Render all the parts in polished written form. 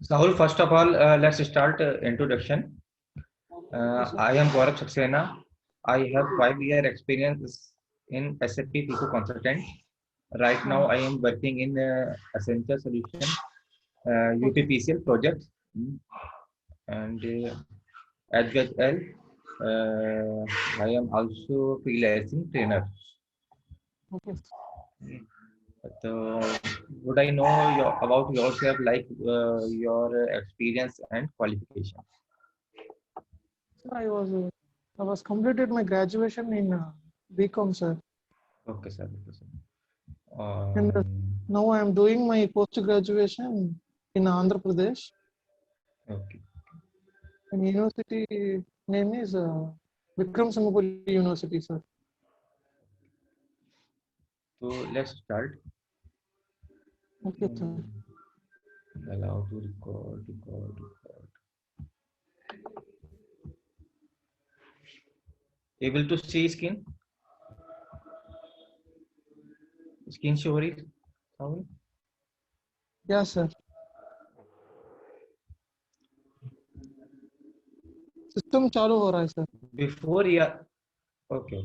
Sahul, first of all, let's start introduction. I am Gaurav Saxena. I have 5 year experience in SAP FICO consultant. Right now, I am working in Accenture Solution, UPPCL project, and as well, I am also freelancing trainer. Okay. So, would I know about yourself, like your experience and qualification? Sir, I was completed my graduation in BCom, sir, Okay, sir. Okay, sir. and now I am doing my post graduation in Andhra Pradesh. Okay. And university name is Vikram Samaguli University, sir. So let's start. Okay, sir. Allow to record. Able to see skin? Skin show रही है? Yeah, sir. System चालू हो रहा है, sir. Before ER, okay.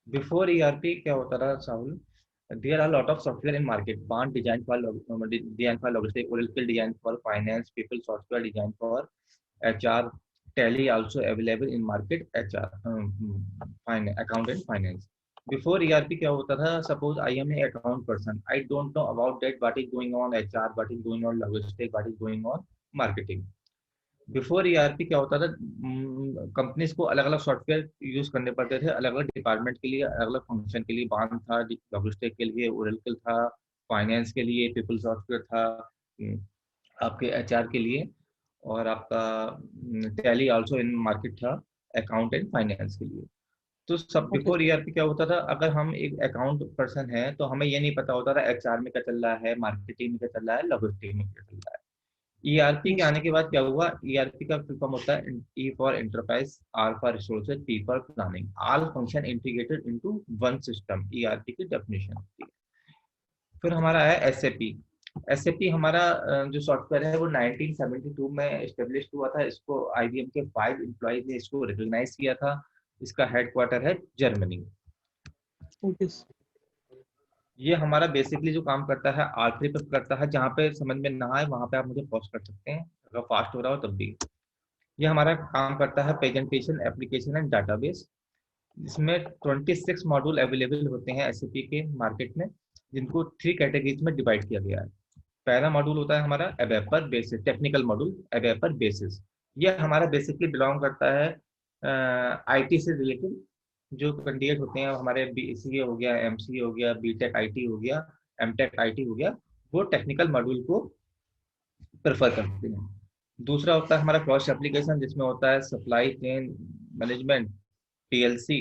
Before ERP क्या होता था साहुल? There are a lot of software in market. Bond design for logistics, Oracle design for finance, people software design for HR, Tally also available in market. HR, finance, account and finance. Before ERP क्या होता था? Suppose I am an account person. I don't know about that. What is going on HR? What is going on logistics? What is going on marketing? Before ERP क्या होता था? Companies को अलग अलग software use करने पड़ते थे, अलग अलग डिपार्टमेंट के लिए, अलग अलग फंक्शन के लिए. बान था लॉजिस्टिक के लिए, ओरेकल था फाइनेंस के लिए, पीपल सॉफ्टवेयर था आपके एचआर के लिए, और आपका टैली आल्सो इन मार्केट था अकाउंट एंड फाइनेंस के लिए. तो सब Okay, बिफोर sir. ईआरपी क्या होता था? अगर हम एक अकाउंट पर्सन है तो हमें ये नहीं पता होता था एचआर में क्या चल रहा है, मार्केटिंग में क्या चल रहा है, लॉजिस्टिक में क्या चल रहा है. ईआरपी के Yes. आने के बाद क्या हुआ? ईआरपी का फुल फॉर्म होता है E for enterprise, R for resources, P for planning, all function integrated into one system. ERP की डेफिनेशन होती है. फिर हमारा है एसएपी. एसएपी हमारा जो सॉफ्टवेयर है वो 1972 में एस्टेब्लिश हुआ था. इसको आईबीएम के 5 एम्प्लॉइज ने इसको रिकॉग्नाइज किया था. इसका हेडक्वार्टर है जर्मनी. Okay. ये हमारा बेसिकली जो काम करता है R3 पे करता है. जहाँ पे समझ में ना आए वहाँ पे आप मुझे पॉज कर सकते हैं, अगर फास्ट हो रहा हो तब भी. ये हमारा काम करता है प्रेजेंटेशन, एप्लीकेशन एंड डाटाबेस. इसमें 26 मॉड्यूल अवेलेबल होते हैं एसएपी के मार्केट में, जिनको 3 कैटेगरीज में डिवाइड किया गया है. पहला मॉड्यूल होता है हमारा एबेपर बेसिस, टेक्निकल मॉड्यूल एबेपर बेसिस. ये हमारा बेसिकली बिलोंग करता है आईटी से रिलेटेड. जो कैंडिडेट होते हैं हमारे बीसीए हो गया, एमसीए हो गया, बीटेक आईटी हो गया, एमटेक आईटी हो गया, वो टेक्निकल मॉड्यूल को प्रेफर करते हैं. दूसरा होता है हमारा क्रॉस एप्लीकेशन, जिसमें होता है supply chain management, PLC.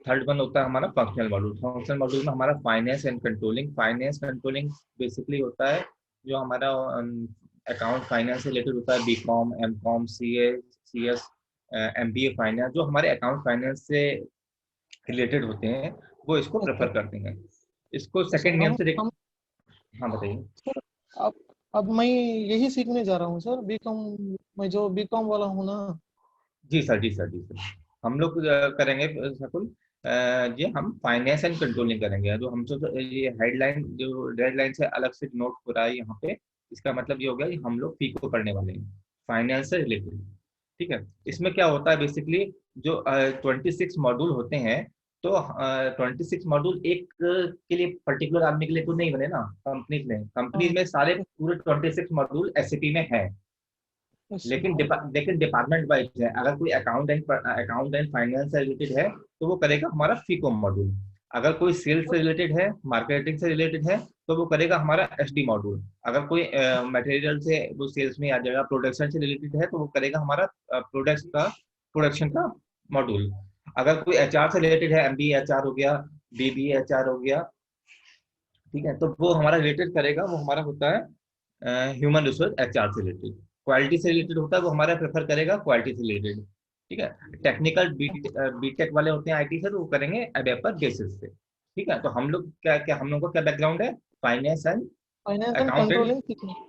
Third one होता है हमारा फंक्शनल मॉड्यूल. फंक्शनल मॉड्यूल में हमारा finance and controlling. Finance controlling basically होता है जो हमारा अकाउंट फाइनेंस से रिलेटेड होता है. BCom, MCom, CA, CS, MBA finance, जो हमारे अकाउंट फाइनेंस से रिलेटेड होते हैं, वो इसको प्रेफर करते हैं. इसको सेकंड नेम से हाँ बताइए. सर, अब मैं यही सीखने जा रहा हूँ, सर. बीकॉम, मैं जो बीकॉम वाला हूँ ना. जी सर, जी सर, जी सर. हम लोग करेंगे सकुल, ये हम फाइनेंस एंड कंट्रोलिंग करेंगे. जो हम तो ये हेडलाइन जो डेडलाइन से अलग से नोट हो रहा है यहाँ पे, इसका मतलब ये हो गया कि हम लोग फीको पढ़ने वाले हैं फाइनेंस से रिलेटेड. ठीक है. इसमें क्या होता है बेसिकली, जो 26 मॉड्यूल होते हैं, तो 26 मॉड्यूल एक के लिए पर्टिकुलर आदमी के लिए तो नहीं बने ना. कंपनीज में सारे पूरे 26 मॉड्यूल एसएपी में है. Yes, sir. लेकिन लेकिन डिपार्टमेंट वाइज है। अगर कोई अकाउंट एंड फाइनेंस से रिलेटेड है तो वो करेगा हमारा फीको मॉड्यूल। अगर कोई सेल्स से रिलेटेड है, मार्केटिंग से रिलेटेड है, तो वो करेगा हमारा एसडी मॉड्यूल। अगर कोई मटेरियल से वो सेल्स में आ जाएगा, प्रोडक्शन से रिलेटेड है, तो वो करेगा हमारा प्रोडक्शन का मॉड्यूल। अगर कोई एचआर से रिलेटेड है, एमबी एचआर हो गया, बीबी एचआर हो गया, ठीक है, तो वो हमारा रिलेटेड करेगा, वो हमारा होता है ह्यूमन रिसोर्स एचआर से रिलेटेड। क्वालिटी से रिलेटेड होता है, वो हमारा प्रेफर करेगा क्वालिटी से रिलेटेड। ठीक है। टेक्निकल बीटेक वाले होते हैं आईटी से, तो वो करेंगे एडेपर बेसिस से। ठीक है। तो हम लोग क्या क्या हम लोग का क्या बैकग्राउंड है? Finance and Finance and accountant, controlling technique.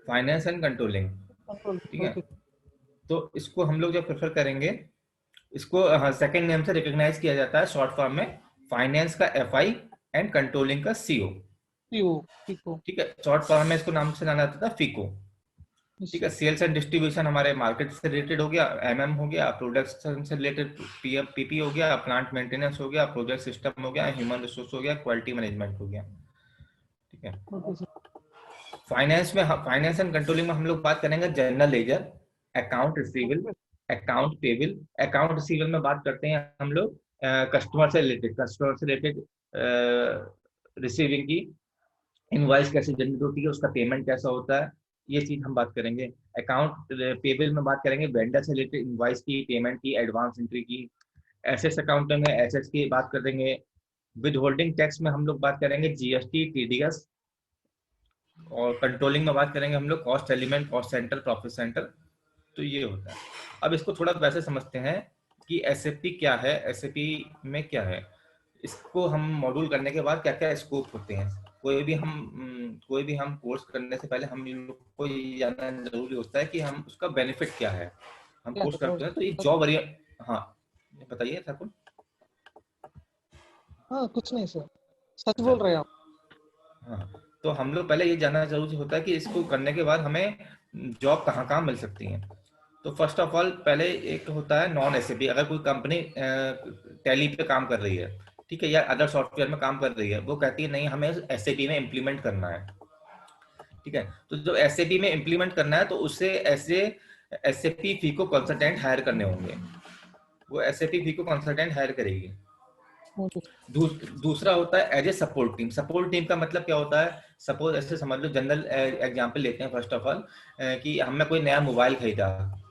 Finance and controlling. Controlling. ठीक है। Okay. तो इसको हम लोग जब प्रेफर करेंगे, इसको सेकंड नेम से रिकॉग्नाइज किया जाता है शॉर्ट फॉर्म में, फाइनेंस का एफआई एंड कंट्रोलिंग का सीओ। PO. PO. ठीक है। शॉर्ट फॉर्म में इसको नाम से जाना जाता था फीको। Yes, ठीक है। sir. सेल्स एंड डिस्ट्रीब्यूशन हमारे मार्केट से रिलेटेड हो गया, एमएम हो गया, प्रोडक्शन से रिलेटेड पीएम पीपी हो गया, प्लांट मेंटेनेंस हो गया, प्रोजेक्ट सिस्टम हो गया, ह्यूमन रिसोर्स हो गया, क्वालिटी मैनेजमेंट हो गया। ठीक है। Okay, sir. Finance and controlling में हम लोग बात करेंगे general ledger, account receivable, account payable. Account receivable में बात करते हैं हम लोग कस्टमर से रिलेटेड रिसीविंग की, इनवॉइस कैसे जनरेट होती है, उसका पेमेंट कैसा होता है, ये चीज हम बात करेंगे। अकाउंट पेबल में बात करेंगे वेंडर से रिलेटेड इनवॉइस की, पेमेंट की, एडवांस एंट्री की। एसेट्स अकाउंटिंग में एसेट्स की बात करेंगे। विद होल्डिंग टैक्स में हम लोग बात करेंगे जीएसटी, टीडीएस। और कंट्रोलिंग में बात करेंगे हम लोग cost element, cost centre, profit centre. तो ये होता है। अब इसको थोड़ा वैसे समझते हैं कि एसएपी क्या है, एसएपी में क्या है। इसको हम मॉड्यूल करने के बाद क्या क्या स्कोप होते हैं। कोई भी हम कोर्स करने से पहले हम इन लोग को ये जानना जरूरी होता है कि हम उसका बेनिफिट क्या है। हम Yeah, कोर्स करते हैं तो ये sir. Job Orient. हाँ, बताइए ठाकुर। हाँ, कुछ नहीं सर, सच अच्छा। बोल रहे हैं आप. हाँ, तो हम लोग पहले ये जानना जरूरी होता है कि इसको करने के बाद हमें जॉब कहाँ कहाँ मिल सकती है। तो फर्स्ट ऑफ ऑल पहले एक होता है नॉन एसएपी। अगर कोई कंपनी टैली पे काम कर रही है, ठीक है, या अदर सॉफ्टवेयर में काम कर रही है, वो कहती है नहीं हमें एसएपी में इम्प्लीमेंट करना है। ठीक है। तो जो एसएपी में इम्प्लीमेंट करना है तो उससे ऐसे एसएपी फीको कंसल्टेंट हायर करने होंगे। वो एसएपी फीको कंसल्टेंट हायर करेगी। Okay. दूसरा होता है as a support team. Support team का मतलब क्या होता है? सपोज ऐसे समझ लो, जनरल एग्जांपल लेते हैं फर्स्ट ऑफ ऑल, कि हमने कोई नया मोबाइल खरीदा,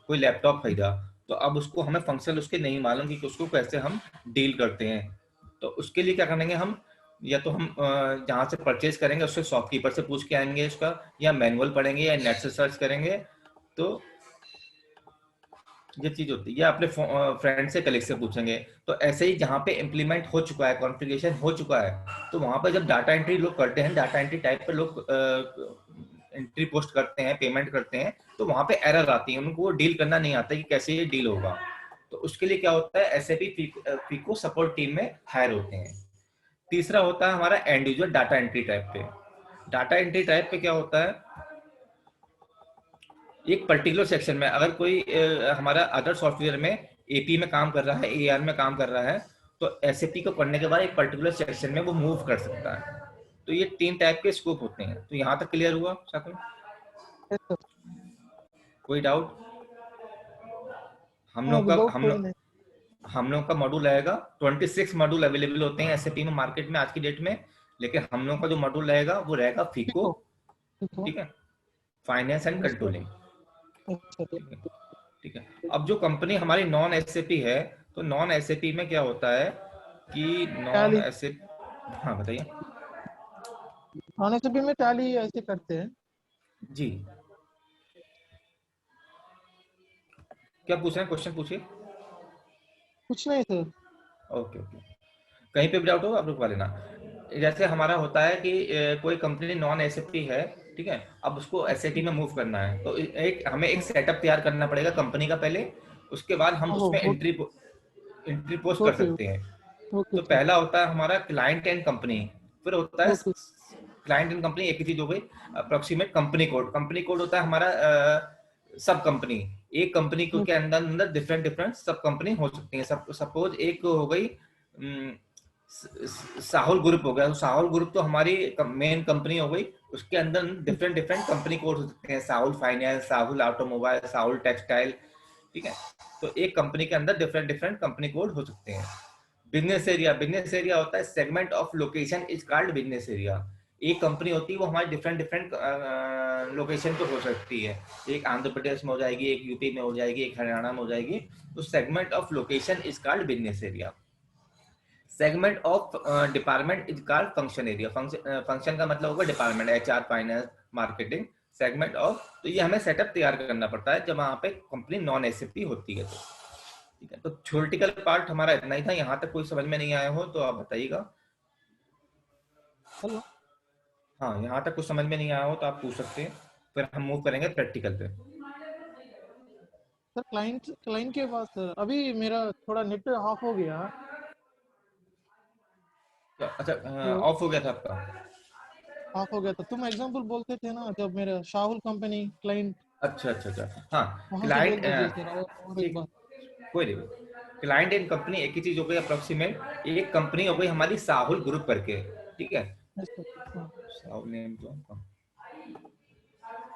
कोई लैपटॉप खरीदा, तो अब उसको हमें फंक्शन उसके नहीं मालूम कि उसको कैसे हम डील करते हैं। तो उसके लिए क्या करेंगे हम, या तो हम जहाँ से परचेज करेंगे उससे शॉपकीपर से पूछ के आएंगे उसका, या मैनुअल पढ़ेंगे, या नेट से सर्च करेंगे। तो ये चीज होती है, या अपने फ्रेंड से कलीग से पूछेंगे। तो ऐसे ही जहाँ पे इम्प्लीमेंट हो चुका है, कॉन्फ़िगरेशन हो चुका है, तो वहां पर जब डाटा एंट्री लोग करते हैं, डाटा एंट्री टाइप पर लोग एंट्री पोस्ट करते हैं, पेमेंट करते हैं, तो वहां पे एरर आती है, उनको डील करना नहीं आता कि कैसे ये डील होगा। तो उसके लिए क्या होता है, एसएपी फीको सपोर्ट टीम में हायर होते हैं। तीसरा होता है हमारा and user data entry type पे। डाटा एंट्री टाइप पे क्या होता है, एक पर्टिकुलर सेक्शन में अगर कोई हमारा अदर सॉफ्टवेयर में एपी में काम कर रहा है, एआर में काम कर रहा है, तो एसएपी को पढ़ने के बाद एक पर्टिकुलर सेक्शन में वो मूव कर सकता है। तो ये 3 टाइप के स्कोप होते हैं। तो यहाँ तक क्लियर हुआ शाकुन? Yes, sir. कोई डाउट? हम हाँ, लोग का विदाउट हम कोई लोग नहीं. हम लोग का मॉड्यूल रहेगा 26 मॉड्यूल अवेलेबल होते हैं एसएपी में मार्केट में आज की डेट में। लेकिन हम लोग का जो मॉड्यूल रहेगा वो रहेगा फीको। PO. PO. ठीक है। Finance and Yes, sir. Controlling. Yes, sir. ठीक है। ठीक है। अब जो कंपनी हमारी नॉन एसएपी है, तो नॉन एसएपी में क्या होता है कि नॉन Tally. एसएपी। हाँ बताइए। नॉन एसएपी में टैली ऐसे करते हैं. जी, क्या पूछ रहे हैं, क्वेश्चन पूछिए। कुछ नहीं सर. Okay okay. कहीं पे भी डाउट हो आप रुकवा लेना। जैसे हमारा होता है कि कोई कंपनी नॉन एसएपी है, ठीक है, अब उसको एसएपी में मूव करना है, तो एक हमें एक सेटअप तैयार करना पड़ेगा कंपनी का पहले। उसके बाद हम ओह, उसमें ओके. एंट्री पोस्ट कर ओके. सकते हैं। ओके तो सर. पहला होता है हमारा क्लाइंट एंड कंपनी, फिर होता है ओके. क्लाइंट एंड कंपनी, एक ही चीज हो गई। Approximate company code, company code होता है हमारा सब कंपनी। एक कंपनी को के अंदर अंदर डिफरेंट डिफरेंट सब कंपनी हो सकती है। सपोज एक हो गई साहुल ग्रुप हो गया, तो साहुल ग्रुप तो हमारी मेन कंपनी हो गई। उसके अंदर डिफरेंट डिफरेंट कंपनी कोड हो सकते हैं, साहुल फाइनेंस, साहुल ऑटोमोबाइल, साहुल टेक्सटाइल। ठीक है, तो एक कंपनी के अंदर डिफरेंट डिफरेंट कंपनी कोड हो सकते हैं। बिजनेस एरिया होता है segment of location is called business area. एक कंपनी होती है वो हमारी डिफरेंट डिफरेंट लोकेशन पे हो सकती है। एक आंध्र प्रदेश में हो जाएगी, एक यूपी में हो जाएगी, एक हरियाणा में हो जाएगी। तो segment of location is called business area. Segment of department is called function area. Function का मतलब होगा department, HR, finance, marketing. Segment of, तो ये हमें सेटअप तैयार करना पड़ता है जब वहाँ पे कंपनी नॉन एसएपी होती है। तो ठीक है, तो थ्योरेटिकल पार्ट हमारा इतना ही था। यहाँ तक कोई समझ में नहीं आया हो तो आप बताइएगा। हेलो हाँ, यहाँ तक कुछ समझ में नहीं आया हो तो आप पूछ सकते हैं, फिर हम मूव करेंगे प्रैक्टिकल पे। सर, क्लाइंट क्लाइंट के पास सर अभी मेरा थोड़ा नेट ऑफ हो गया। तो अच्छा, तो ऑफ हो गया था आपका? ऑफ हो गया था, तुम एग्जांपल बोलते थे ना जब मेरा शाहुल कंपनी क्लाइंट, अच्छा अच्छा अच्छा, हाँ वहां से बोल क्लाइंट, दीजिए सर। और एक ठीक, बार। कोई नहीं। क्लाइंट एंड कंपनी एक ही चीज हो गई अप्रोक्सीमेट। एक कंपनी हो गई हमारी साहुल ग्रुप करके। ठीक है, यस सर। हाँ। साहुल नेम तो,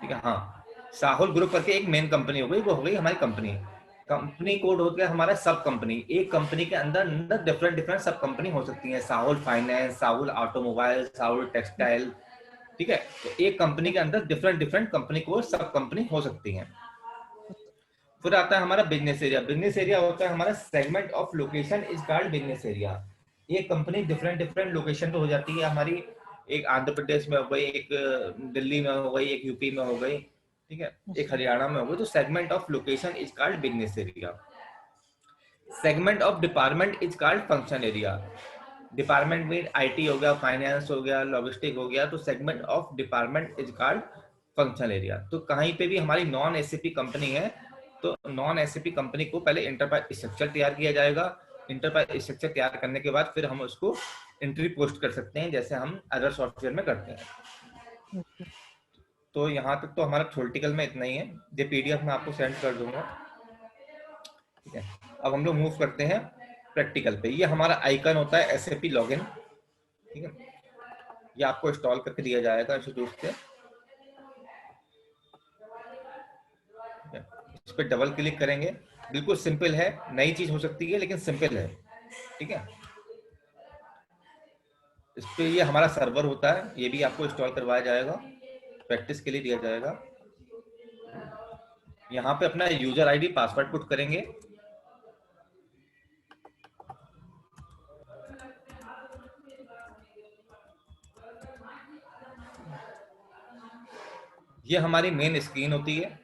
ठीक है, हाँ, साहुल ग्रुप करके एक मेन कंपनी हो गई, वो हो गई हमारी कंपनी। कंपनी कोड हो गया हमारा सब कंपनी। एक कंपनी के अंदर डिफरेंट डिफरेंट सब कंपनी हो सकती है, साहुल फाइनेंस, साहुल ऑटोमोबाइल, साहुल टेक्सटाइल। ठीक है, तो एक कंपनी के अंदर डिफरेंट डिफरेंट कंपनी कोड सब कंपनी हो सकती है। फिर आता है हमारा बिजनेस एरिया। बिजनेस एरिया होता है हमारा segment of location is called business area. एक कंपनी डिफरेंट डिफरेंट लोकेशन पे हो जाती है हमारी। एक आंध्र प्रदेश में हो गई, एक दिल्ली में हो गई, एक यूपी में हो गई, ठीक है, यस एक सर। हरियाणा में हो गई। तो segment of location is called business area. Segment of department is called function area. Department में आईटी हो गया, फाइनेंस हो गया, लॉजिस्टिक हो गया, तो segment of department is called functional area. तो कहीं पे भी हमारी नॉन एसएपी कंपनी है, तो नॉन एसएपी कंपनी को पहले इंटरप्राइज स्ट्रक्चर तैयार किया जाएगा। इंटरप्राइज स्ट्रक्चर तैयार करने के बाद फिर हम उसको एंट्री पोस्ट कर सकते हैं, जैसे हम अदर सॉफ्टवेयर में करते हैं। Yes sir. तो यहाँ तक तो हमारा थ्योरेटिकल में इतना ही है। ये पीडीएफ मैं आपको सेंड कर दूंगा। ठीक है, अब हम लोग मूव करते हैं प्रैक्टिकल पे। ये हमारा आइकन होता है एसएपी लॉगिन। ठीक है, ये आपको इंस्टॉल करके दिया जाएगा इंस्टीट्यूट से। इस पर डबल क्लिक करेंगे। बिल्कुल सिंपल है, नई चीज हो सकती है लेकिन सिंपल है। ठीक है, इस पे ये हमारा सर्वर होता है, ये भी आपको इंस्टॉल करवाया जाएगा, प्रैक्टिस के लिए दिया जाएगा। यहाँ पे अपना यूजर आईडी पासवर्ड पुट करेंगे। ये हमारी मेन स्क्रीन होती है।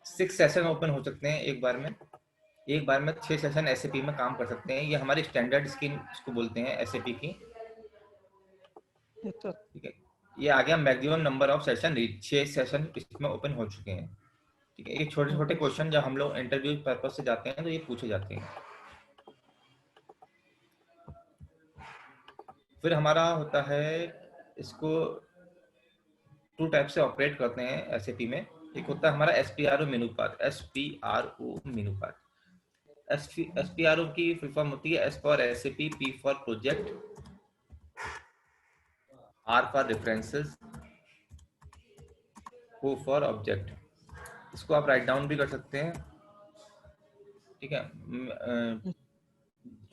6 सेशन ओपन हो सकते हैं एक बार में। एक बार में 6 सेशन एसएपी में काम कर सकते हैं। ये हमारी स्टैंडर्ड स्क्रीन इसको बोलते हैं एसएपी की। Yes sir. ठीक है, ये आ गया maximum number of session reach. 6 session इसमें ओपन हो चुके हैं। ठीक है, ये छोटे छोटे ओके। क्वेश्चन जब हम लोग इंटरव्यू पर्पज से जाते हैं तो ये पूछे जाते हैं। फिर हमारा होता है, इसको टू टाइप से ऑपरेट करते हैं एसएपी में। एक होता है हमारा एसपीआरओ मेनू पाथ। एसपीआरओ मेनू पाथ, एसपीआरओ की फुल फॉर्म होती है S for SAP, P for project, R for references, O for object. इसको आप राइट डाउन भी कर सकते हैं। ठीक है,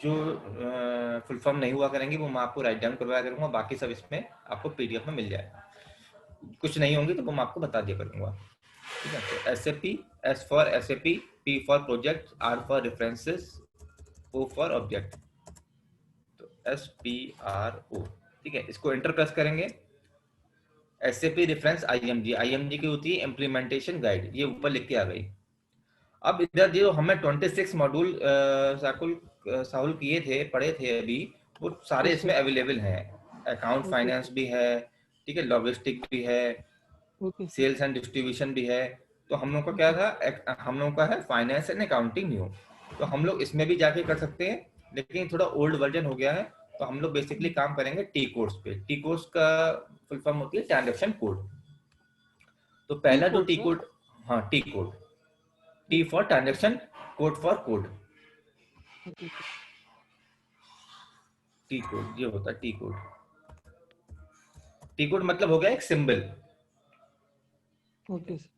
जो फुल फॉर्म नहीं हुआ करेंगी वो मैं आपको राइट डाउन करवाया करूंगा, बाकी सब इसमें आपको पीडीएफ में मिल जाएगा। कुछ नहीं होंगी तो वो मैं आपको बता दिया करूंगा। ठीक है, तो S A P, S for S A P, P for project, R for references, O for object. तो एस पी आर ओ। ठीक है, इसको एंटर प्रेस करेंगे। S A P reference IMG, IMG की होती है इम्प्लीमेंटेशन गाइड, ये ऊपर लिख के आ गई। अब इधर जो हमें 26 मॉड्यूल साहुल किए थे, पढ़े थे अभी, वो सारे यस इसमें सर। अवेलेबल हैं। अकाउंट ओके फाइनेंस भी है, ठीक है, लॉजिस्टिक भी है, okay sir. Sales and distribution भी है। तो हम लोग का क्या था, हम लोग का है फाइनेंस एंड अकाउंटिंग न्यू। तो हम लोग इसमें भी जाके कर सकते हैं, लेकिन थोड़ा ओल्ड वर्जन हो गया है। तो हम लोग बेसिकली काम करेंगे टी कोड्स पे। टी कोड्स का फुल फॉर्म होती है ट्रांजेक्शन कोड। तो टी पहला जो कोड टी सर। कोड, हाँ T code, T for transaction, code for code. Okay sir. T code ये होता है टी कोड। टी कोड मतलब हो गया एक symbol, okay sir.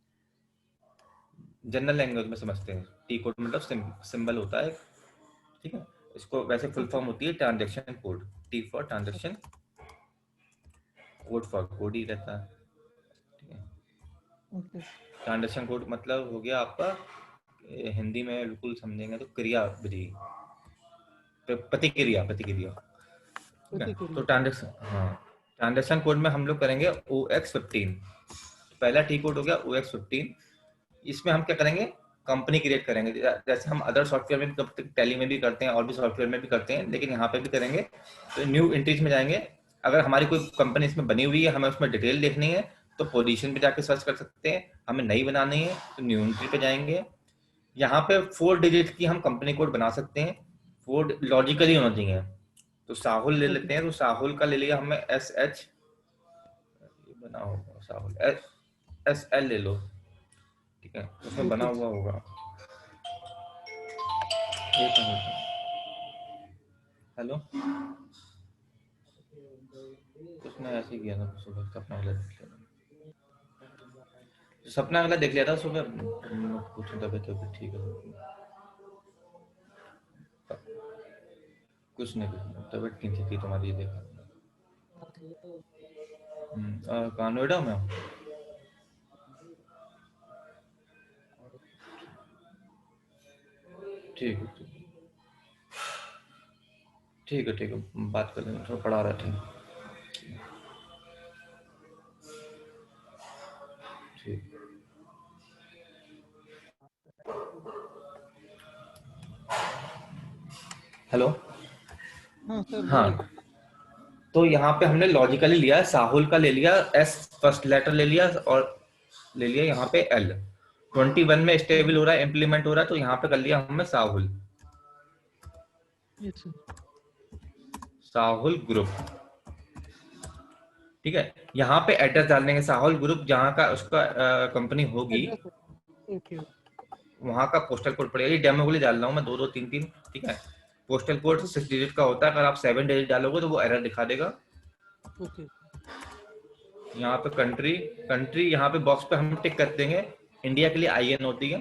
General language में समझते हैं। टी कोड मतलब सिंबल होता है, ठीक है। इसको वैसे फुल ओके फॉर्म होती है transaction code, T for transaction, code for code ही रहता है, ठीक है। ओके ट्रांजैक्शन कोड मतलब हो गया आपका, हिंदी में बिल्कुल समझेंगे तो क्रिया विधि, प्रतिक्रिया प्रतिक्रिया, ठीक है। तो प्रतिक्रिया। ट्रांजैक्शन, हाँ, ट्रांजैक्शन कोड में हम लोग करेंगे OX15। पहला टी कोड हो गया OX15। इसमें हम क्या करेंगे, कंपनी क्रिएट करेंगे, जैसे हम अदर सॉफ्टवेयर में भी, टैली में भी करते हैं और भी सॉफ्टवेयर में भी करते हैं, लेकिन यहाँ पे भी करेंगे। तो न्यू एंट्रीज में जाएंगे, अगर हमारी कोई कंपनी इसमें बनी हुई है, हमें उसमें डिटेल देखनी है तो पोजीशन पे जाके सर्च कर सकते हैं। हमें नई बनानी है तो न्यू एंट्री पे जाएंगे। यहाँ पे 4 डिजिट की हम कंपनी कोड बना सकते हैं, 4 लॉजिकली होना चाहिए। तो साहुल ले ओके लेते हैं, तो साहुल का ले लिया हमने SH, बना होगा साहुल, SL ले लो, ठीक है, उसमें बना ओके हुआ होगा। एक मिनट, हेलो, उसने ऐसे ही किया था सुबह, सपना वाला देख लिया था, सपना वाला देख लिया था सुबह, पूछा तबियत तो ठीक है, कुछ नहीं, तबियत ठीक थी तुम्हारी, ये देखा। कहाँ, नोएडा में हो? ठीक है, ठीक है, ठीक है, बात कर लेंगे, थोड़ा पढ़ा रहे थे, ठीक। हेलो, हाँ सर बोलिए। हाँ, तो यहाँ पे हमने लॉजिकली लिया, साहुल का ले लिया, S फर्स्ट लेटर ले लिया, और ले लिया यहाँ पे L, 21 में स्टेबल हो रहा है, इम्प्लीमेंट हो रहा है, तो यहाँ पे कर लिया हमने साहुल, यस सर। साहुल ग्रुप, ठीक है। यहाँ पे एड्रेस डाल देंगे, साहुल ग्रुप जहाँ का उसका कंपनी होगी, एड्रेस। ओके। वहाँ का पोस्टल कोड पड़ेगा। ये डेमो के लिए डाल रहा हूँ मैं, 2 2 3 3, ठीक है। पोस्टल कोड ओके 6 डिजिट का होता है, अगर आप 7 डिजिट डालोगे तो वो एरर दिखा देगा। ओके यहाँ पे कंट्री, कंट्री यहाँ पे बॉक्स पे हम टिक कर देंगे, इंडिया के लिए IN होती है।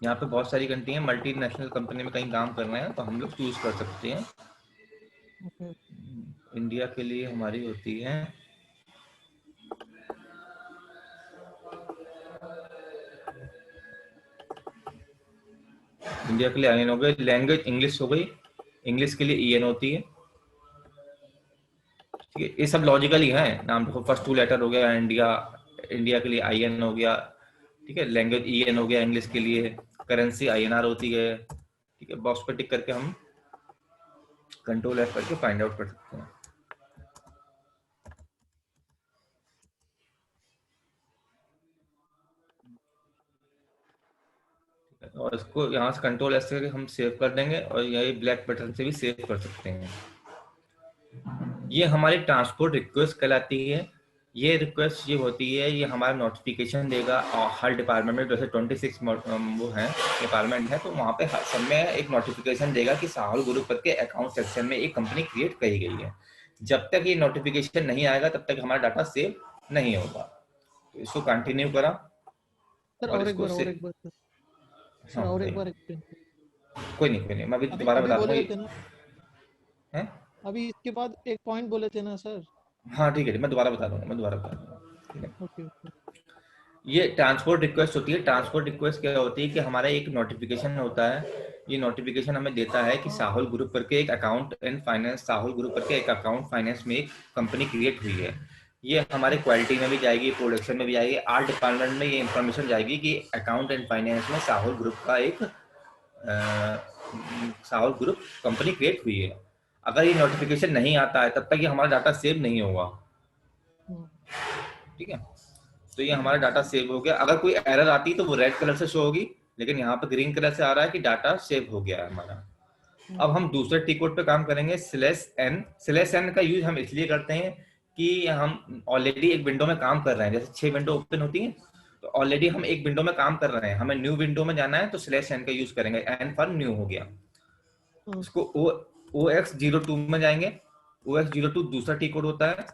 यहाँ पे बहुत सारी कंट्री है, मल्टीनेशनल कंपनी में कहीं काम कर रहे हैं तो हम लोग चूज कर सकते हैं। ओके। इंडिया के लिए हमारी होती है, इंडिया के लिए IN हो गई, लैंग्वेज इंग्लिश हो गई, इंग्लिश के लिए EN होती है, ठीक है। ये सब लॉजिकल ही है, नाम देखो, फर्स्ट 2 लेटर हो गया इंडिया, इंडिया के लिए IN हो गया, ठीक है। लैंग्वेज EN हो गया इंग्लिश के लिए, करेंसी INR होती है, ठीक है। बॉक्स पे टिक करके हम कंट्रोल F करके फाइंड आउट कर सकते हैं। और इसको यहाँ से कंट्रोल S से हम सेव कर देंगे, और यही ब्लैक बटन से भी सेव कर सकते हैं। ये हमारी ट्रांसपोर्ट रिक्वेस्ट कहलाती है। ये रिक्वेस्ट ये होती है, ये हमारा नोटिफिकेशन देगा, और हर डिपार्टमेंट में जैसे 26 वो है डिपार्टमेंट है, तो वहाँ पे हर समय एक नोटिफिकेशन देगा कि साहुल ग्रुप करके अकाउंट सेक्शन में एक कंपनी क्रिएट करी गई है। जब तक ये नोटिफिकेशन नहीं आएगा तब तक हमारा डाटा सेव नहीं होगा। तो इसको कंटिन्यू करा, सर और और एक इसको बार, और एक बार सर। सर हाँ और एक बताइए, बार एक्सप्लेन। कोई नहीं, मैं अभी अभी दोबारा अभी बता बोले दूंगा थे ना, है। अभी इसके बाद एक पॉइंट बोले थे ना सर। हाँ ठीक है, मैं दोबारा बता दूंगा, मैं दोबारा बता दूंगा, ठीक है। Okay okay. ये ट्रांसपोर्ट रिक्वेस्ट होती है। ट्रांसपोर्ट रिक्वेस्ट क्या होती है कि हमारा एक नोटिफिकेशन होता है, ये नोटिफिकेशन हमें देता है कि साहुल ग्रुप करके एक account and finance, Sahul group करके एक अकाउंट फाइनेंस में एक कंपनी क्रिएट हुई है। ये हमारे क्वालिटी में भी जाएगी, प्रोडक्शन में भी जाएगी, आर्ट डिपार्टमेंट में ये इंफॉर्मेशन जाएगी कि अकाउंट एंड फाइनेंस में साहुल ग्रुप का एक साहुल ग्रुप कंपनी क्रिएट हुई है। अगर ये नोटिफिकेशन नहीं आता है तब तक ये हमारा डाटा सेव नहीं होगा, ठीक है। तो ये हमारा डाटा सेव हो गया। अगर कोई एरर आती तो वो रेड कलर से शो होगी, लेकिन यहाँ पे ग्रीन कलर से आ रहा है कि डाटा सेव हो गया है हमारा। अब हम दूसरे टी कोड पे काम करेंगे, /n। /n का यूज हम इसलिए करते हैं कि हम ऑलरेडी एक विंडो में काम कर रहे हैं, जैसे 6 विंडो ओपन होती हैं, तो ऑलरेडी हम एक विंडो में काम कर रहे हैं, हमें न्यू विंडो में जाना है तो /n का यूज करेंगे, n फॉर न्यू हो गया। इसको OX02 में जाएंगे। OX02 दूसरा टी कोड होता है।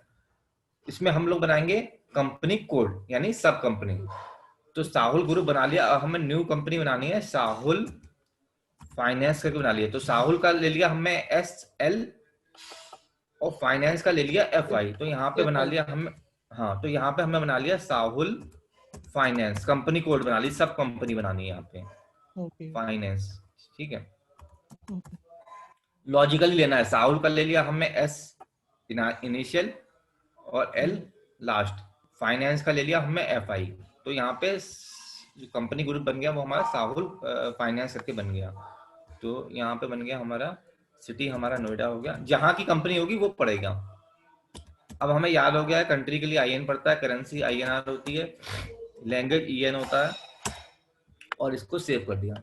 इसमें हम लोग बनाएंगे कंपनी कोड, यानी सब कंपनी। तो साहुल ग्रुप बना लिया। अब हमें न्यू कंपनी बनानी है, साहुल फाइनेंस करके बना लिया। तो साहुल का ले लिया हमने SL और फाइनेंस का ले लिया FI। तो यहाँ पे बना FI। लिया हम, हाँ, तो यहाँ पे हमने बना लिया साहुल फाइनेंस, कंपनी कोड बना ली, सब कंपनी बनानी है यहाँ पे ओके। फाइनेंस। ठीक है, ओके। लॉजिकली लेना है। साहुल का ले लिया हमने S इनिशियल और L लास्ट। फाइनेंस का ले लिया हमने FI। तो यहाँ पे जो कंपनी ग्रुप बन गया वो हमारा साहुल फाइनेंस करके बन गया। तो यहाँ पे बन गया हमारा, सिटी हमारा नोएडा हो गया, जहाँ की कंपनी होगी वो पड़ेगा। अब हमें याद हो गया है, कंट्री के लिए IN पड़ता है, करेंसी INR होती है, लैंग्वेज EN होता है, और इसको सेव कर दिया।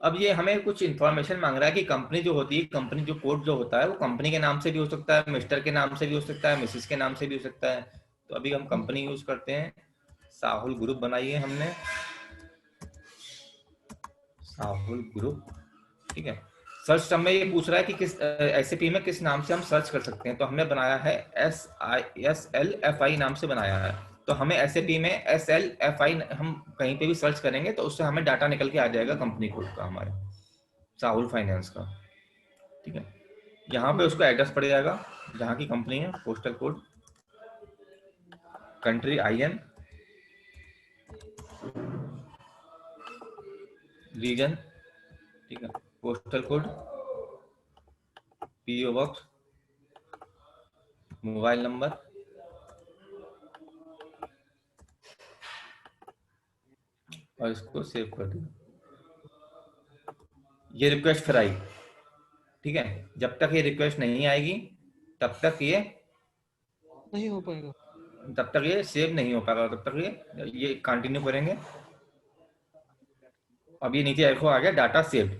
अब ये हमें कुछ इन्फॉर्मेशन मांग रहा है कि कंपनी जो होती है, कंपनी जो कोड जो होता है वो कंपनी के नाम से भी हो सकता है, मिस्टर के नाम से भी हो सकता है, मिसेस के नाम से भी हो सकता है। तो अभी हम कंपनी यूज करते हैं, साहुल ग्रुप बनाइए हमने, साहुल ग्रुप। ठीक है, सर्च टर्म में ये पूछ रहा है कि किस SAP में किस नाम से हम सर्च कर सकते हैं। तो हमने बनाया है SLFI नाम से बनाया है। तो हमें SAP में SLFI हम कहीं पे भी सर्च करेंगे तो उससे हमें डाटा निकल के आ जाएगा कंपनी कोड का, हमारे साहुल फाइनेंस का। ठीक है, यहाँ पे उसको एड्रेस पड़ जाएगा जहाँ की कंपनी है, postal code, country IN, region, ठीक है, postal code, PO box, mobile number, और इसको सेव कर दिया। ये रिक्वेस्ट फिर आई। ठीक है, जब तक ये रिक्वेस्ट नहीं आएगी तब तक ये नहीं हो पाएगा। सेव नहीं हो पाएगा, तब तक ये कंटिन्यू करेंगे। अब ये नीचे एको आ गया डाटा सेव्ड।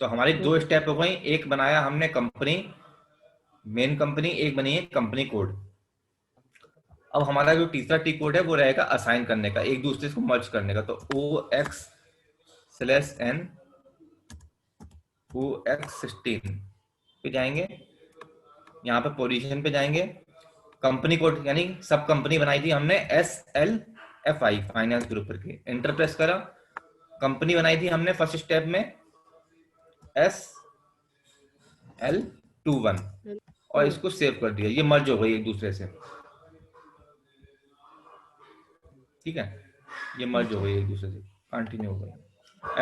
तो हमारी दो स्टेप हो गई, एक बनाया हमने कंपनी, मेन कंपनी, एक बनी है कंपनी कोड। अब हमारा जो तीसरा टी कोड है वो रहेगा असाइन करने का, एक दूसरे को मर्ज करने का। तो OX/N OX16 पे जाएंगे, यहाँ पे पोजीशन पे जाएंगे, कंपनी कोड यानी सब कंपनी बनाई थी हमने SLFI फाइनेंस ग्रुप करके, एंटर प्रेस करा। कंपनी बनाई थी हमने फर्स्ट स्टेप में SL21 और इसको सेव कर दिया। ये मर्ज हो गई एक दूसरे से। ठीक है, ये मर्ज हो गई एक दूसरे से, कंटिन्यू हो गई।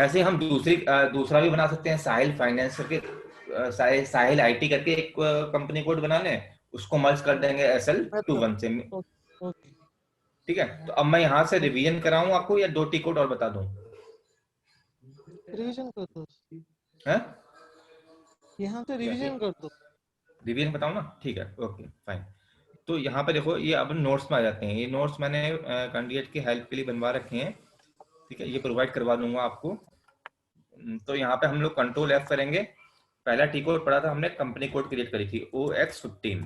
ऐसे हम दूसरा भी बना सकते हैं, साहिल फाइनेंस करके, साहिल IT करके एक कंपनी कोड बना लें, उसको मर्ज कर देंगे SL21 से। ओके। ठीक है, तो अब मैं यहाँ से रिवीजन कराऊं आपको या 2 टी कोड और बता दूं? रिवीजन कर दो, है, यहाँ से रिवीजन कर दो। रिवीजन बताऊं ना? ठीक है, ओके फाइन। तो यहाँ पे देखो, ये अब नोट्स में आ जाते हैं। ये नोट्स मैंने कैंडिडेट की हेल्प के लिए बनवा रखे हैं। ठीक है, ये प्रोवाइड करवा दूंगा आपको। तो यहाँ पे हम लोग Ctrl+F करेंगे। पहला टी कोड पढ़ा था हमने, कंपनी कोड क्रिएट करी थी OX15।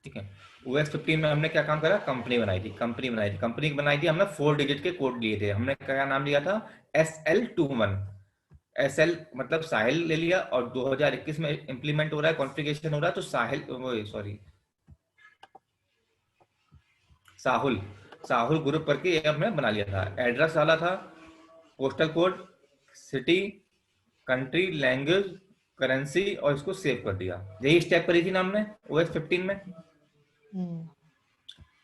ठीक है, OX15 में हमने क्या काम करा, कंपनी बनाई थी। कंपनी बनाई थी हमने 4 डिजिट के कोड लिए थे। हमने क्या नाम लिया था, SL21। SL मतलब साहिल ले लिया, और 2021 में इंप्लीमेंट हो रहा है, कॉन्फ़िगरेशन हो रहा है, तो साहिल, वो सॉरी, साहुल ग्रुप करके ये हमने बना लिया था। एड्रेस डाला था, postal code, city, country, language, currency, और इसको सेव कर दिया। यही स्टेप करी थी ना हमने OX15 में।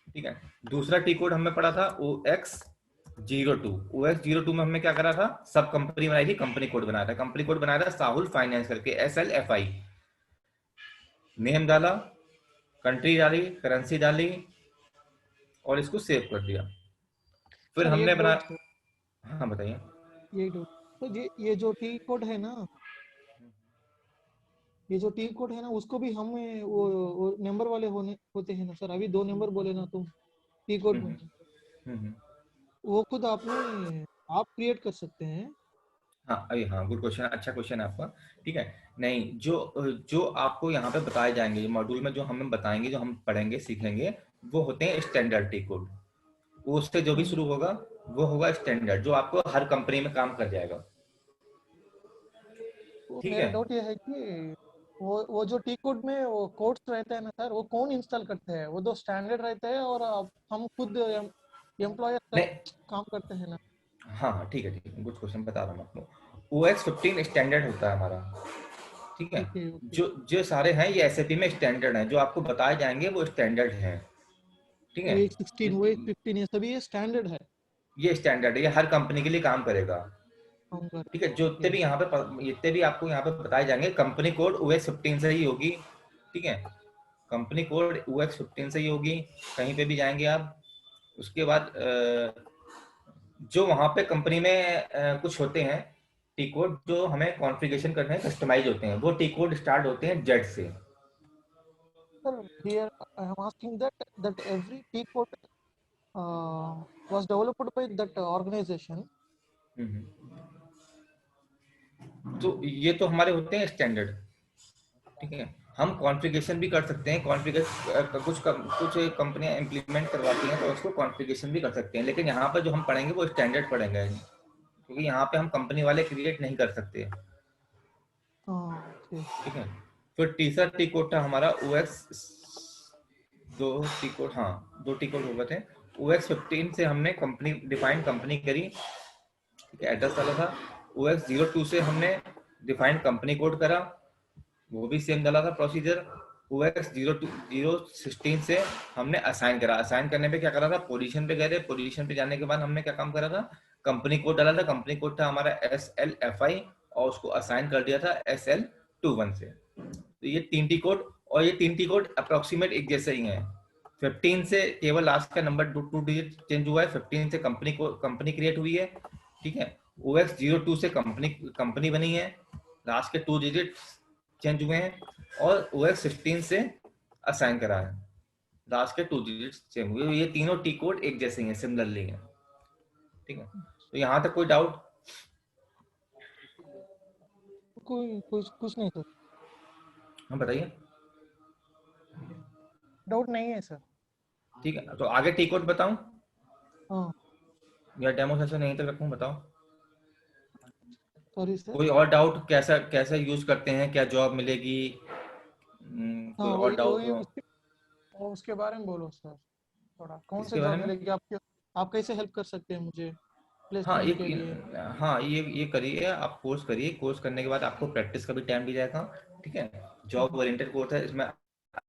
ठीक है, दूसरा टी कोड हमने पढ़ा था OX02 में हमने क्या करा था, सब कंपनी बनाई थी, कंपनी कोड बनाया था। कंपनी कोड बनाया था साहुल फाइनेंस करके, SLFI। नेम डाला, कंट्री डाली, करेंसी डाली, और इसको सेव कर दिया। फिर सर हमने एक बना, डाउट सर, हाँ बताइए। ये डाउट, तो ये जो टी कोड है ना, ये जो टी कोड है ना, उसको भी हम वो नंबर वाले होते हैं ना सर? अभी 2 नंबर बोले ना तुम टी कोड में, हम्म। वो खुद आप क्रिएट कर सकते हैं? हाँ, अरे हाँ, गुड क्वेश्चन, अच्छा क्वेश्चन है आपका। ठीक है, नहीं, जो आपको यहाँ पे बताए जाएंगे, मॉड्यूल में जो हमें बताएंगे, जो हम पढ़ेंगे सीखेंगे, वो होते हैं स्टैंडर्ड टी कोड। वो उससे जो भी शुरू होगा वो होगा स्टैंडर्ड, जो आपको हर कंपनी में काम कर जाएगा। तो ठीक मेरा है। डाउट ये है कि वो जो टी कोड में वो कोड्स रहते हैं ना सर, वो कौन इंस्टॉल करते हैं? वो तो स्टैंडर्ड रहता है और हम खुद एम्प्लॉयर नहीं, काम करते हैं ना? हाँ हाँ ठीक है ठीक है, कुछ क्वेश्चन बता रहा हूँ आपको। OS 15 स्टैंडर्ड होता है हमारा। ठीक है। Okay okay. जो जो सारे हैं ये SAP में स्टैंडर्ड हैं, जो आपको बताए जाएंगे वो स्टैंडर्ड हैं। ठीक वो है। एक 16 वो एक 15 ये सभी ये स्टैंडर्ड है? ये स्टैंडर्ड है, ये हर कंपनी के लिए काम करेगा। हम कर ठीक है। जो इतने ओके। भी यहाँ पे जितने भी आपको यहाँ पे बताए जाएंगे, कंपनी कोड OS 15 से ही होगी। ठीक है। कंपनी कोड OS 15 से ही होगी, कहीं पे भी जाएंगे आप। उसके बाद जो वहाँ पे कंपनी में कुछ होते हैं टी कोड जो हमें कॉन्फ़िगरेशन करने हैं, कस्टमाइज होते हैं, वो टी कोड स्टार्ट होते हैं जेड से। Sir, here I am asking that every T code was developed by that organization. हम्म। तो ये तो हमारे होते हैं स्टैंडर्ड। ठीक है। हम कॉन्फ़िगरेशन भी कर सकते हैं, कॉन्फ़िगर कुछ कंपनियां इम्प्लीमेंट करवाती हैं तो उसको कॉन्फ़िगरेशन भी कर सकते हैं, लेकिन यहाँ पर जो हम पढ़ेंगे वो स्टैंडर्ड पढ़ेंगे, क्योंकि यहाँ पे हम कंपनी वाले क्रिएट नहीं कर सकते। Okay. ठीक है। फिर तीसरा टी कोड था हमारा OS, दो टी कोड, हाँ दो टी कोड हो गए थे। OS 15 से हमने कंपनी डिफाइंड कंपनी करी। ठीक है, एड्रेस वाला था। OS 02 से हमने डिफाइंड कंपनी कोड करा, वो भी सेम डाला था प्रोसीजर। OS 16 से हमने असाइन करा, असाइन करने पे क्या करा था, पोजीशन पे गए थे, पोजीशन पे जाने के बाद हमने क्या काम करा था, कंपनी कोड डाला था, कंपनी कोड था हमारा SLFI, और उसको असाइन कर दिया था SL21 से। तो ये तीन टी कोड, और ये तीन टी कोड अप्रोक्सीमेट एक जैसे ही हैं। 15 से केवल लास्ट का नंबर टू डिजिट चेंज हुआ है, 15 से कंपनी क्रिएट हुई है। ठीक है। OS 02 से कंपनी कंपनी बनी है, लास्ट के टू डिजिट चेंज हुए हैं। और OS 16 से असाइन करा है, लास्ट के टू डिजिट चेंज हुए। ये तीनों टी कोड एक जैसे ही हैं, सिमिलरली हैं। ठीक है। तो यहाँ तक कोई डाउट? कोई कुछ नहीं सर। हाँ बताइए। डाउट नहीं है सर। ठीक है, तो आगे टी कोड बताऊं हाँ। या डेमो सेशन यहीं तक रखूं, बताओ। Sorry sir. कोई और डाउट, कैसा कैसा यूज करते हैं, क्या जॉब मिलेगी? हाँ कोई और वही डाउट वही हो उसके बारे में बोलो सर। थोड़ा कौन से इसके बारे जॉब में? मिलेगी आपके? आप कैसे हेल्प कर सकते हैं मुझे हाँ प्लेसमेंट के लिए? हाँ ये करिए, आप कोर्स करिए, कोर्स करने के बाद आपको प्रैक्टिस का भी टाइम दिया जाएगा। ठीक है। जॉब ओरिएंटेड कोर्स है, इसमें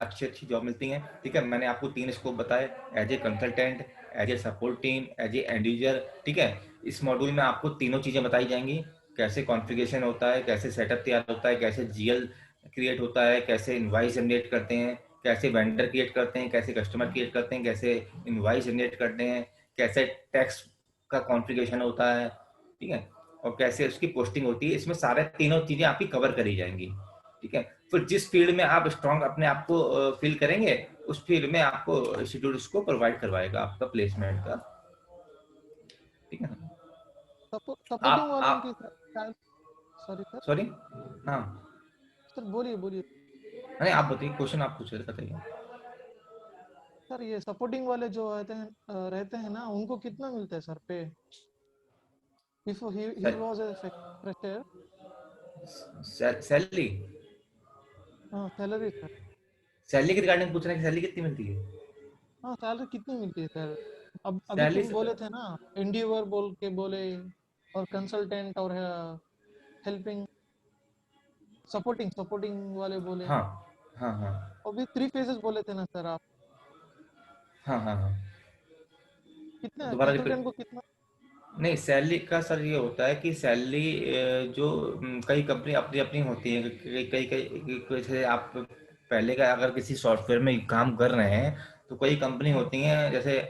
अच्छी अच्छी जॉब मिलती हैं। ठीक है। मैंने आपको तीन स्कोप बताए, as a consultant, as a support team, as a end user. ठीक है। इस मॉड्यूल में आपको तीनों चीज़ें बताई जाएंगी, कैसे कॉन्फ़िगरेशन होता है, कैसे सेटअप तैयार होता है, कैसे GL क्रिएट होता है, कैसे इनवाइस जनरेट करते हैं, कैसे वेंडर क्रिएट करते हैं, कैसे कस्टमर क्रिएट करते हैं, कैसे इनवाइस जनरेट करते हैं, कैसे टैक्स का कॉन्फ़िगरेशन होता है। ठीक है। और कैसे उसकी पोस्टिंग होती है, इसमें सारे तीनों चीज़ें आपकी कवर करी जाएंगी। ठीक है। फिर जिस फील्ड में आप स्ट्रांग अपने आप को फील करेंगे, उस फील्ड में आपको इंस्टीट्यूट उसको प्रोवाइड करवाएगा आपका प्लेसमेंट का। ठीक है ना? सपोर्टिंग वालों की आप सर। Sorry sir. सॉरी। हाँ। सर बोलिए बोलिए। नहीं, आप बताइए, क्वेश्चन आप पूछ रहे थे, बताइए। सर ये सपोर्टिंग वाले जो रहते हैं ना, उनको कितना मिलता है सर पे? If he was a fresher. Salary, हाँ सैलरी सर। सैलरी के रिगार्डिंग पूछ रहे हैं कि सैलरी कितनी मिलती है? हाँ सैलरी कितनी मिलती है सर? अब अभी सैलरी, तुम बोले थे ना, एंड्यूवर बोल के बोले, और कंसल्टेंट, और हेल्पिंग, सपोर्टिंग सपोर्टिंग वाले बोले। हाँ हाँ हाँ अभी 3 फेजेस बोले थे ना सर आप? हाँ हाँ हाँ, कितना दोबारा कंसल्टेंट रिपीट। को कितना? नहीं, सैलरी का सर ये होता है कि सैलरी जो कई कंपनी अपनी अपनी होती है, कई कई कई जैसे आप पहले का अगर किसी सॉफ्टवेयर में काम कर रहे हैं, तो कई कंपनी हाँ होती हैं, जैसे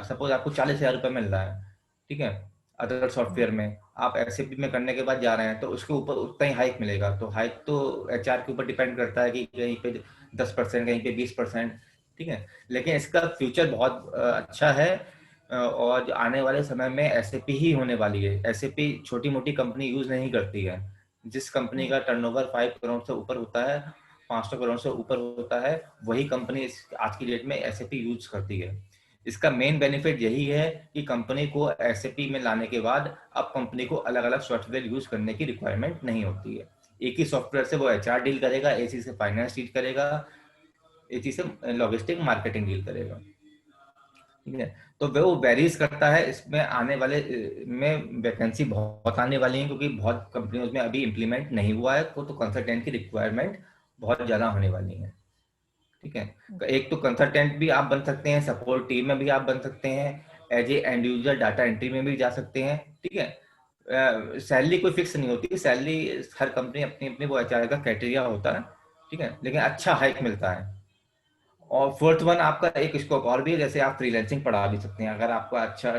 सपोज आपको 40,000 रुपये मिल रहा है। ठीक है। अदर हाँ सॉफ्टवेयर में आप SAP में करने के बाद जा रहे हैं, तो उसके ऊपर उतना ही हाइक मिलेगा। तो हाइक तो HR के ऊपर डिपेंड करता है कि कहीं पे 10%, कहीं पे 20%। ठीक है। लेकिन इसका फ्यूचर बहुत अच्छा है। और आने वाले समय में SAP ही होने वाली है। SAP छोटी मोटी कंपनी यूज नहीं करती है। जिस कंपनी हाँ। का टर्नओवर 5 करोड़ से ऊपर होता है, 500 करोड़ से ऊपर होता है, वही कंपनी आज की डेट में SAP यूज करती है। इसका मेन बेनिफिट यही है कि कंपनी को एसएपी में लाने के बाद अब कंपनी को अलग अलग सॉफ्टवेयर यूज करने की रिक्वायरमेंट नहीं होती है। एक ही सॉफ्टवेयर से वो एचआर डील करेगा, एसी से फाइनेंस डील करेगा, एसी से लॉजिस्टिक मार्केटिंग डील करेगा। ठीक है, तो वो वेरीज करता है। इसमें आने वाले में वैकेंसी बहुत आने वाली है, क्योंकि बहुत कंपनियों में अभी इम्प्लीमेंट नहीं हुआ है, तो कंसल्टेंट की रिक्वायरमेंट बहुत ज़्यादा होने वाली है। ठीक है, एक तो कंसल्टेंट भी आप बन सकते हैं, सपोर्ट टीम में भी आप बन सकते हैं, as a end user data entry में भी जा सकते हैं। ठीक है, सैलरी कोई फिक्स नहीं होती, सैलरी हर कंपनी अपनी अपनी वो एचआर का क्राइटेरिया होता है। ठीक है, लेकिन अच्छा हाइक मिलता है। और फोर्थ वन आपका एक स्कोप और भी है, जैसे आप फ्रीलैंसिंग पढ़ा भी सकते हैं अगर आपका अच्छा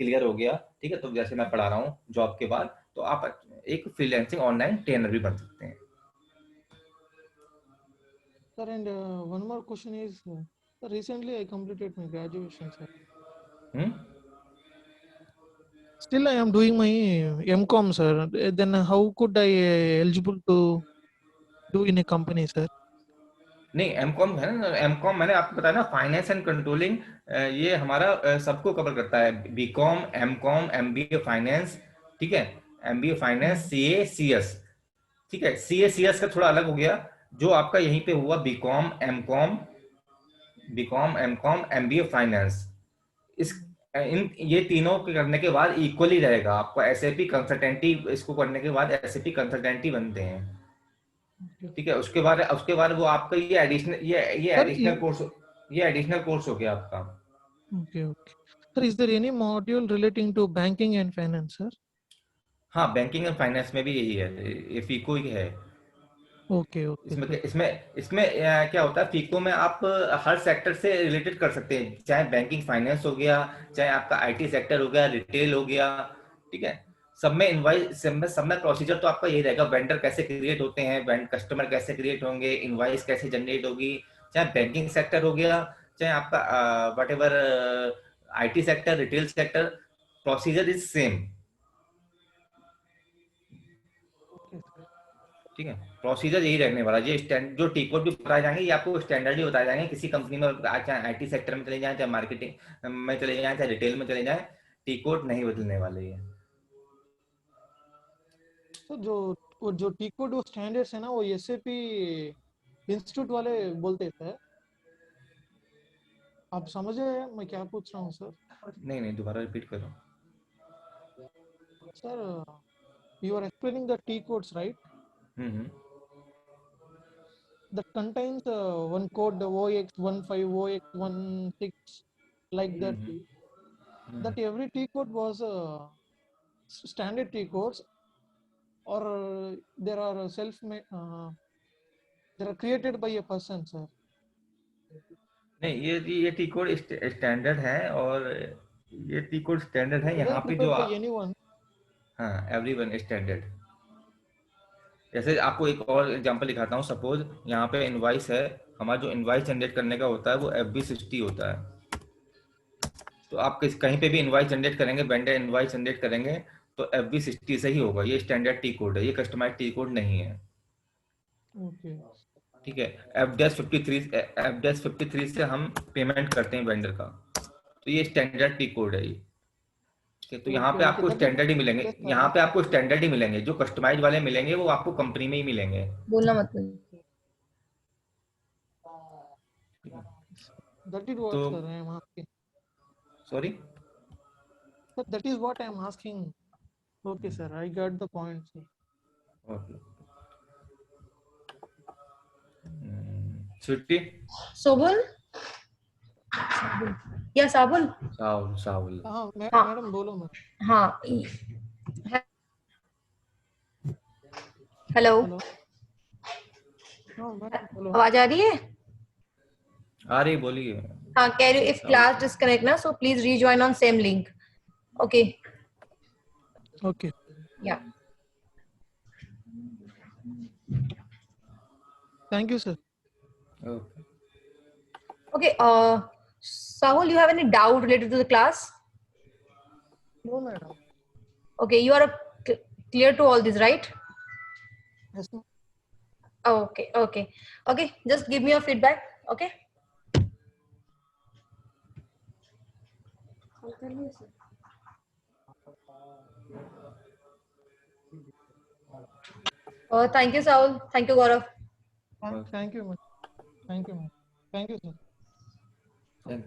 क्लियर हो गया। ठीक है, तो जैसे मैं पढ़ा रहा हूँ जॉब के बाद, तो आप एक फ्रीलैंसिंग ऑनलाइन ट्रेनर भी बन सकते हैं। Sir, and one more question is, sir, recently I completed my graduation, sir. Hmm Still, I am doing my MCOM, sir. Then how could I eligible to do in a company, sir? नहीं, MCom है ना, MCom मैंने आपको बताया ना, finance and controlling, ये हमारा सबको कवर करता है, बीकॉम, एमकॉम, एमबीए फाइनेंस। ठीक है, एमबीए फाइनेंस, सीए, सीएस। ठीक है, सीए सीएस का थोड़ा अलग हो गया। जो आपका यहीं पे हुआ BCom, MCom, BCom, MCom, MBA finance, इस इन ये तीनों के करने के बाद इक्वली रहेगा आपको एसएपी कंसल्टेंटी, इसको करने के बाद एसएपी कंसल्टेंटी बनते हैं। Okay. ठीक है, उसके बाद वो आपका ये एडिशनल, ये Sir, एडिशनल कोर्स, ये एडिशनल कोर्स हो गया आपका। okay, okay. Sir, is there any module relating to banking and finance, sir? हाँ, बैंकिंग एंड फाइनेंस में भी यही है, ये फीको ही है। Okay, okay, इसमें sir. इसमें क्या होता है, फीको में आप हर सेक्टर से रिलेटेड कर सकते हैं, चाहे बैंकिंग फाइनेंस हो गया, चाहे आपका आईटी सेक्टर हो गया, रिटेल हो गया। ठीक है, सब में इनवाइस, सब में प्रोसीजर तो आपका यही रहेगा, वेंडर कैसे क्रिएट होते हैं, कस्टमर कैसे क्रिएट होंगे, इनवाइस कैसे जनरेट होगी। चाहे बैंकिंग सेक्टर हो गया, चाहे आपका what ever IT sector, retail sector, procedure is same. Okay, sir. ठीक है, प्रोसीजर यही रहने वाला। ये जो टी कोड भी बताए जाएंगे, ये आपको स्टैंडर्ड ही बताए जाएंगे। किसी कंपनी में चाहे आईटी सेक्टर में चले जाएं, चाहे मार्केटिंग में चले जाएं, चाहे रिटेल में चले जाएं, टी कोड नहीं बदलने वाले हैं। तो जो टी कोड वो स्टैंडर्ड्स है ना, वो एसएपी इंस्टीट्यूट वाले बोलते थे। आप समझे मैं क्या पूछ रहा हूँ, सर? नहीं नहीं, दोबारा रिपीट करो। Sir, you are explaining the T codes, right? Hmm That contains one code, the OX15, OX16, like that. That every T code was standard T codes, or there are they are created by a person, sir. नहीं, ये T code standard है, और ये T code standard है यहाँ Whether पे prepared by anyone. हाँ, everyone standard. जैसे आपको एक और एग्जांपल दिखाता हूँ, सपोज यहाँ पे इनवाइस है, हमारा जो इनवाइस जनरेट करने का होता है वो FB60 होता है। तो आप कहीं पे भी इनवाइस जनरेट करेंगे, वेंडर इनवाइस जनरेट करेंगे, तो FB60 से ही होगा। ये स्टैंडर्ड टी कोड है, ये कस्टमाइज टी कोड नहीं है। Okay. ठीक है, F-53 से हम पेमेंट करते हैं वेंडर का, तो ये स्टैंडर्ड टी कोड है ये। ठीक है, तो यहाँ Okay, पे okay. आपको That is स्टैंडर्ड ही मिलेंगे, yes, यहाँ sir. पे आपको स्टैंडर्ड ही मिलेंगे। जो कस्टमाइज वाले मिलेंगे वो आपको कंपनी में ही मिलेंगे। बोलना मत बोल। That is तो what, sir, I am asking. Sorry. Sir, that is what I am asking. Okay, sir, I got the point, sir. Okay, sweetie, सोबुल या साबुल? साहुल, साहुल। हाँ, हाँ मैडम बोलो मैम। हाँ। Hello, hello. हाँ मैडम बोलो। आवाज आ रही है? आ रही, बोलिए। हाँ, कह रही हूँ इफ क्लास डिस्कनेक्ट ना, so please rejoin on same link. Okay. Okay. या Thank you, sir. Okay, okay. Sahul, you have any doubt related to the class? No, madam. Okay, you are clear to all this, right? Yes, ma'am. Okay, okay, okay. Just give me your feedback. Okay. Thank you, Saul. Thank you, Gaurav. Thank you, ma'am. Thank you, ma'am. Thank you, sir. Thank